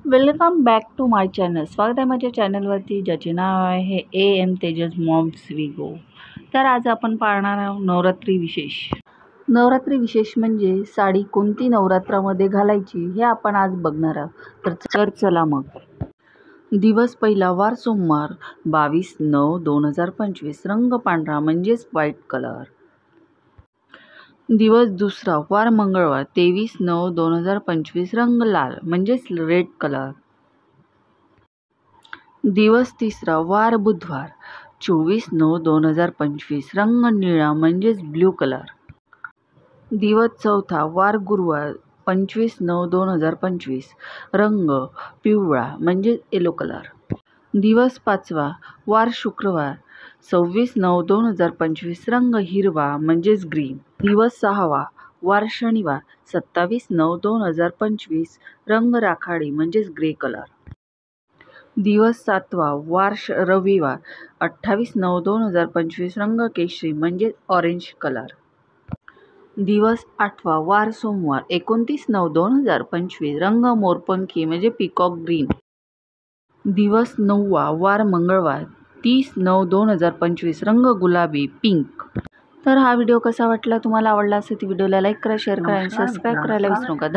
Welcome back to my channel. स्वागत आहे माझ्या चॅनलवरती, ज्याचे नाव आहे AM तेजस मॉम्स विगो. तर आज आपण पाहणार आहोत नवरात्री विशेष. नवरात्री विशेष म्हणजे साडी कोणती नवरात्रामध्ये घालायची हे आपण आज बघणार आहोत. तर चला मग. दिवस पहिला, वार सोमवार 22/9/2025, रंग पांढरा म्हणजेच व्हाईट कलर. दिवस दुसरा, वार मंगळवार 23/9/2025, रंग लाल म्हणजेच रेड कलर. दिवस तिसरा, वार बुधवार 24/9/2025, रंग निळा म्हणजेच ब्ल्यू कलर. दिवस चौथा, वार गुरुवार 25/9/2025, रंग पिवळा म्हणजे येलो कलर. दिवस पाचवा, वार शुक्रवार 26/9/2025, रंग हिरवा म्हणजेच ग्रीन. दिवस सहावा, वार शनिवार 27/9/2025, रंग राखाडी म्हणजेच ग्रे कलर. दिवस सातवा, वार रविवार 28/9/2025, रंग केशरी म्हणजेच ऑरेंज कलर. दिवस आठवा, वार सोमवार 29/9/2025, रंग मोरपंखी म्हणजे पिकॉक ग्रीन. दिवस नववा, वार मंगळवार 30/9/2025, रंग गुलाबी पिंक. तर हा व्हिडिओ कसा वाटला, तुम्हाला आवडला असेल तर व्हिडिओला लाईक करा, शेअर करा आणि सबस्क्राईब करायला विसरू नका.